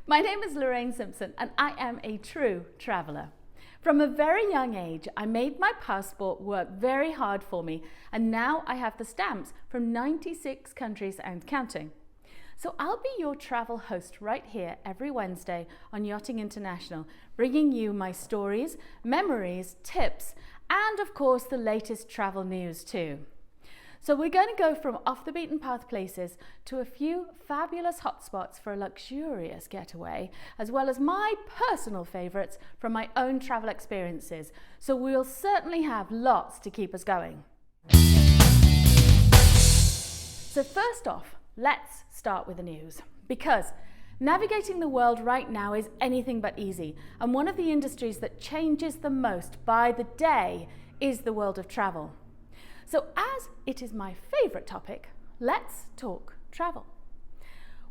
My name is Lorraine Simpson and I am a true traveller. From a very young age, I made my passport work very hard for me, and now I have the stamps from 96 countries and counting. So I'll be your travel host right here every Wednesday on Yachting International, bringing you my stories, memories, tips, and of course the latest travel news too. So we're going to go from off the beaten path places to a few fabulous hotspots for a luxurious getaway, as well as my personal favourites from my own travel experiences. So we'll certainly have lots to keep us going. So first off, let's start with the news, because navigating the world right now is anything but easy, and one of the industries that changes the most by the day is the world of travel. So as it is my favourite topic, let's talk travel.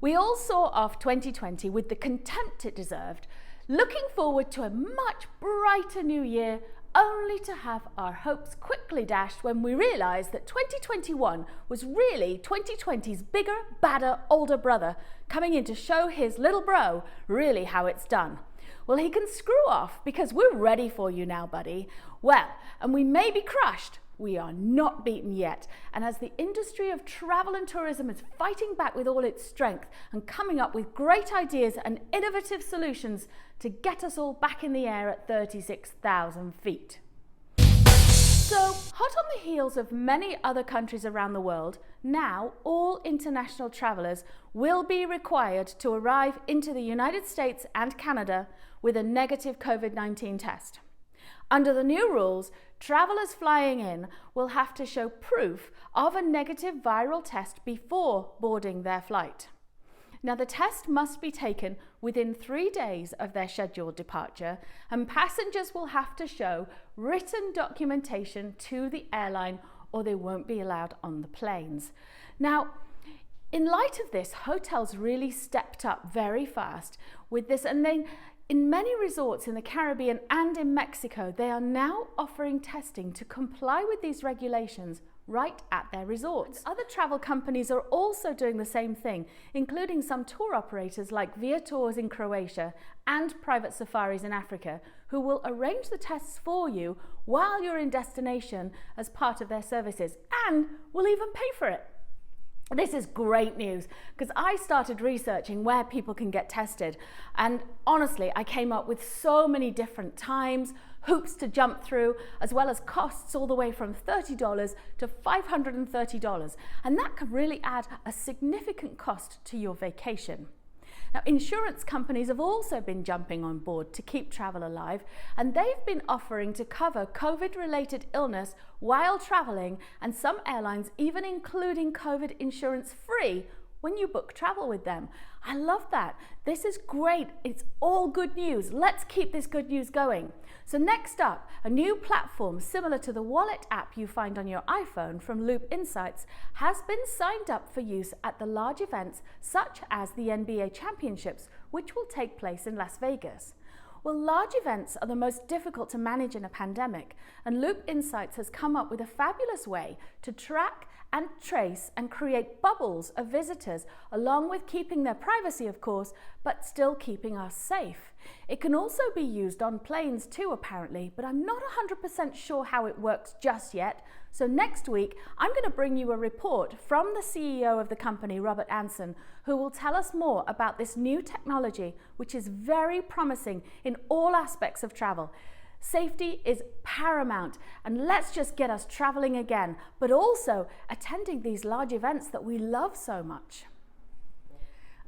We all saw off 2020 with the contempt it deserved, looking forward to a much brighter new year, only to have our hopes quickly dashed when we realised that 2021 was really 2020's bigger, badder, older brother coming in to show his little bro really how it's done. Well, he can screw off because we're ready for you now, buddy. Well, and we may be crushed, we are not beaten yet, and as the industry of travel and tourism is fighting back with all its strength and coming up with great ideas and innovative solutions to get us all back in the air at 36,000 feet. So, hot on the heels of many other countries around the world, now all international travellers will be required to arrive into the United States and Canada with a negative COVID-19 test. Under the new rules, travellers flying in will have to show proof of a negative viral test before boarding their flight. Now, the test must be taken within 3 days of their scheduled departure, and passengers will have to show written documentation to the airline or they won't be allowed on the planes. Now, in light of this, hotels really stepped up very fast with this, and then in many resorts in the Caribbean and in Mexico, they are now offering testing to comply with these regulations right at their resorts. Other travel companies are also doing the same thing, including some tour operators like Via Tours in Croatia and Private Safaris in Africa, who will arrange the tests for you while you're in destination as part of their services, and will even pay for it. This is great news because I started researching where people can get tested, and honestly I came up with so many different times, hoops to jump through, as well as costs all the way from $30 to $530, and that could really add a significant cost to your vacation. Now, insurance companies have also been jumping on board to keep travel alive, and they've been offering to cover COVID-related illness while traveling, and some airlines even including COVID insurance free when you book travel with them. I love that. This is great. It's all good news. Let's keep this good news going. So next up, a new platform similar to the wallet app you find on your iPhone from Loop Insights has been signed up for use at the large events such as the NBA Championships, which will take place in Las Vegas. Well, large events are the most difficult to manage in a pandemic, and Loop Insights has come up with a fabulous way to track and trace and create bubbles of visitors, along with keeping their privacy, of course, but still keeping us safe. It can also be used on planes too, apparently, but I'm not 100% sure how it works just yet. So next week, I'm going to bring you a report from the CEO of the company, Robert Anson, who will tell us more about this new technology, which is very promising in all aspects of travel. Safety is paramount, and let's just get us traveling again, but also attending these large events that we love so much.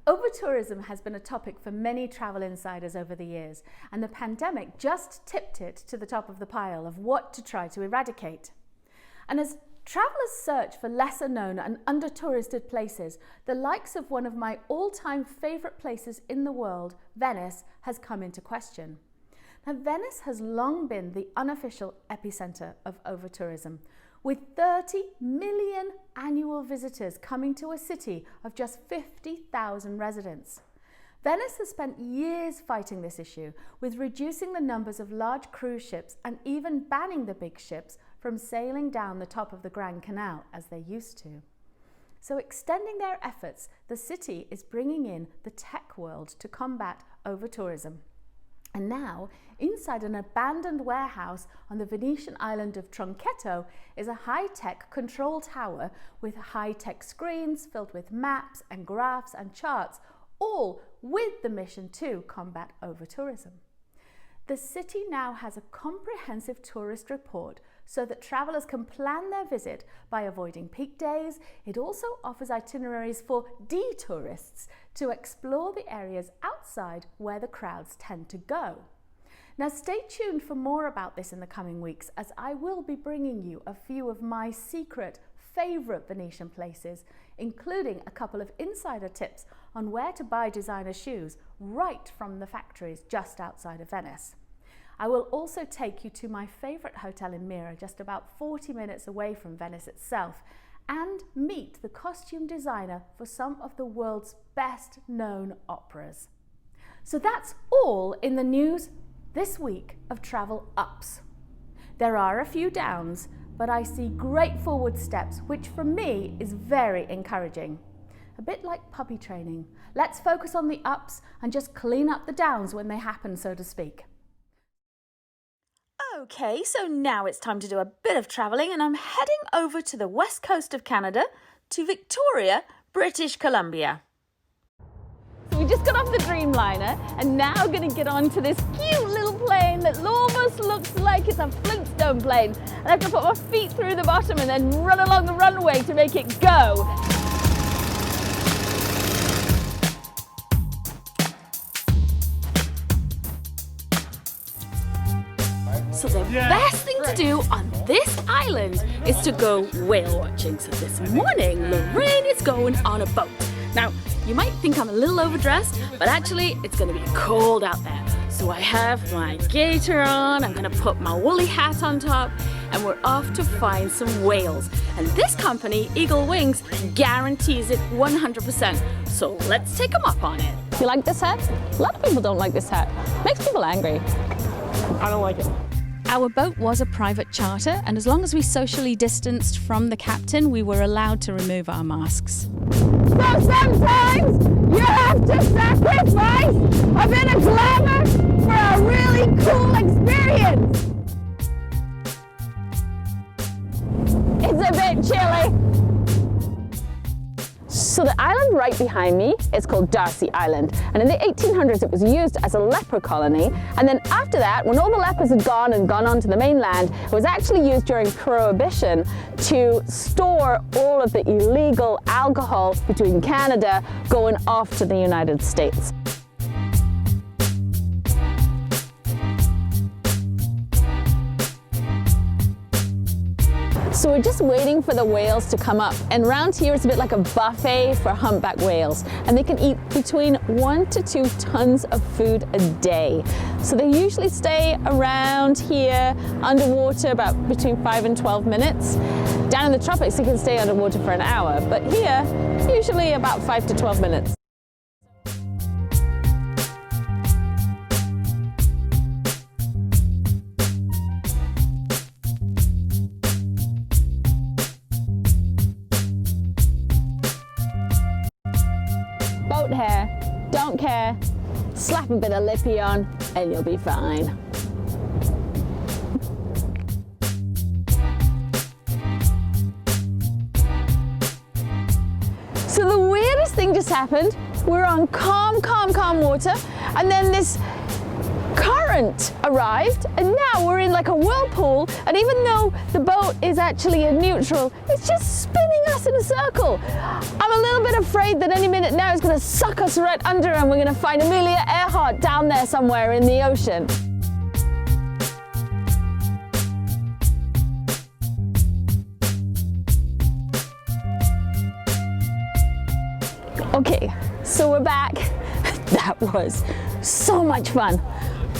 Over-tourism has been a topic for many travel insiders over the years, and the pandemic just tipped it to the top of the pile of what to try to eradicate. And as travelers search for lesser known and under-touristed places, the likes of one of my all-time favorite places in the world, Venice, has come into question. Now, Venice has long been the unofficial epicenter of over-tourism, with 30 million annual visitors coming to a city of just 50,000 residents. Venice has spent years fighting this issue, with reducing the numbers of large cruise ships and even banning the big ships from sailing down the top of the Grand Canal as they used to. So extending their efforts, the city is bringing in the tech world to combat over-tourism. And now, inside an abandoned warehouse on the Venetian island of Tronchetto is a high-tech control tower with high-tech screens filled with maps and graphs and charts, all with the mission to combat over-tourism. The city now has a comprehensive tourist report so that travellers can plan their visit by avoiding peak days. It also offers itineraries for detourists to explore the areas outside where the crowds tend to go. Now stay tuned for more about this in the coming weeks, as I will be bringing you a few of my secret favourite Venetian places, including a couple of insider tips on where to buy designer shoes right from the factories just outside of Venice. I will also take you to my favourite hotel in Mira, just about 40 minutes away from Venice itself, and meet the costume designer for some of the world's best known operas. So that's all in the news this week of travel ups. There are a few downs, but I see great forward steps, which for me is very encouraging. A bit like puppy training. Let's focus on the ups and just clean up the downs when they happen, so to speak. Okay, so now it's time to do a bit of travelling, and I'm heading over to the west coast of Canada, to Victoria, British Columbia. So we just got off the Dreamliner and now going to get on to this cute little plane that almost looks like it's a Flintstone plane. And I have to put my feet through the bottom and then run along the runway to make it go. So the best thing to do on this island is to go whale watching. So this morning, Lorraine is going on a boat. Now, you might think I'm a little overdressed, but actually it's going to be cold out there. So I have my gaiter on, I'm going to put my woolly hat on top, and we're off to find some whales. And this company, Eagle Wings, guarantees it 100%. So let's take them up on it. You like this hat? A lot of people don't like this hat. Makes people angry. I don't like it. Our boat was a private charter, and as long as we socially distanced from the captain, we were allowed to remove our masks. So sometimes you have to sacrifice a bit of glamour for a really cool experience. It's a bit chilly. So the island right behind me is called Darcy Island, and in the 1800s it was used as a leper colony, and then after that, when all the lepers had gone onto the mainland, it was actually used during Prohibition to store all of the illegal alcohol between Canada going off to the United States. So we're just waiting for the whales to come up, and around here it's a bit like a buffet for humpback whales, and they can eat between 1 to 2 tons of food a day. So they usually stay around here underwater about between 5 and 12 minutes. Down in the tropics they can stay underwater for an hour, but here usually about 5 to 12 minutes. Boat hair, don't care, slap a bit of lippy on and you'll be fine. So the weirdest thing just happened. We're on calm water, and then this current arrived, and now we're in like a whirlpool, and even though the boat is actually in neutral, it's just spinning us in a circle. I'm a little bit afraid that any minute now it's going to suck us right under and we're going to find Amelia Earhart down there somewhere in the ocean. Okay, so we're back. That was so much fun.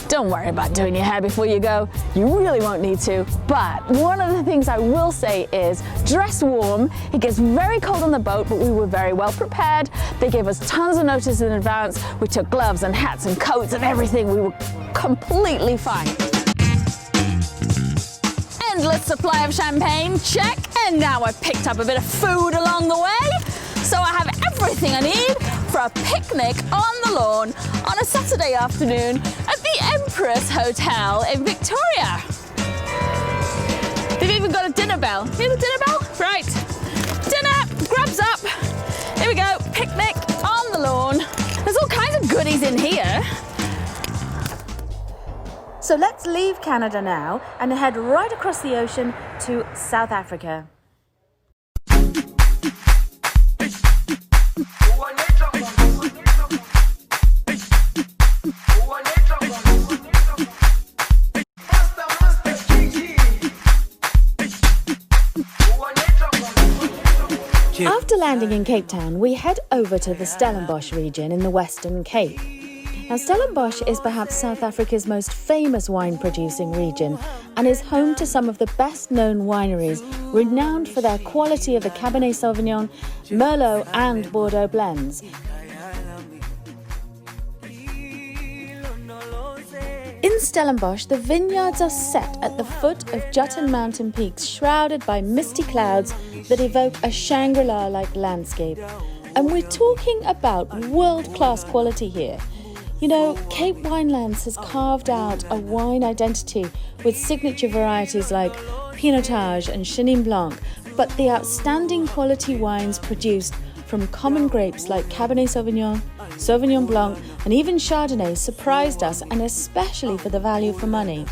Don't worry about doing your hair before you go. You really won't need to. But one of the things I will say is dress warm. It gets very cold on the boat, but we were very well prepared. They gave us tons of notice in advance. We took gloves and hats and coats and everything. We were completely fine. Endless supply of champagne, check. And now I've picked up a bit of food along the way. everything I need for a picnic on the lawn on a Saturday afternoon at the Empress Hotel in Victoria. They've even got a dinner bell. Hear the dinner bell? Right. Dinner, grabs up. Here we go, picnic on the lawn. There's all kinds of goodies in here. So let's leave Canada now and head right across the ocean to South Africa. After landing in Cape Town, we head over to the Stellenbosch region in the Western Cape. Now, Stellenbosch is perhaps South Africa's most famous wine-producing region and is home to some of the best-known wineries renowned for their quality of the Cabernet Sauvignon, Merlot and Bordeaux blends. In Stellenbosch, the vineyards are set at the foot of Jutton mountain peaks shrouded by misty clouds that evoke a Shangri-La-like landscape. And we're talking about world-class quality here. You know, Cape Winelands has carved out a wine identity with signature varieties like Pinotage and Chenin Blanc, but the outstanding quality wines produced from common grapes like Cabernet Sauvignon, Sauvignon Blanc, and even Chardonnay surprised us, and especially for the value for money.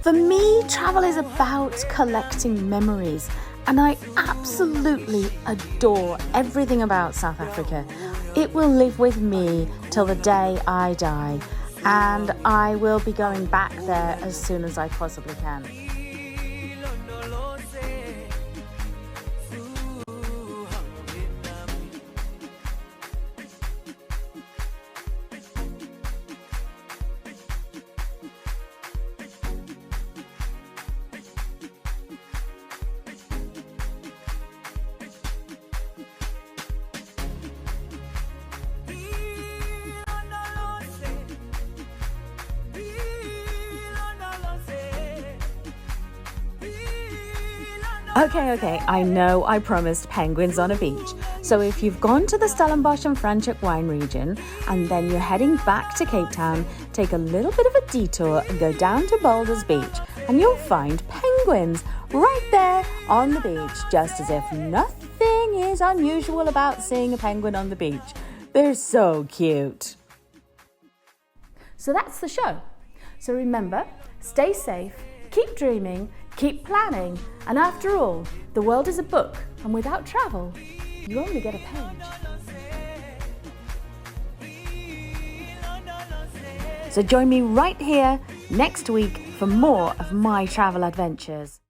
For me, travel is about collecting memories, and I absolutely adore everything about South Africa. It will live with me till the day I die, and I will be going back there as soon as I possibly can. Okay, I know I promised penguins on a beach. So if you've gone to the Stellenbosch and Franschhoek wine region and then you're heading back to Cape Town, take a little bit of a detour and go down to Boulders Beach and you'll find penguins right there on the beach, just as if nothing is unusual about seeing a penguin on the beach. They're so cute. So that's the show. So remember, stay safe, keep dreaming, keep planning, and after all, the world is a book, and without travel, you only get a page. So join me right here next week for more of my travel adventures.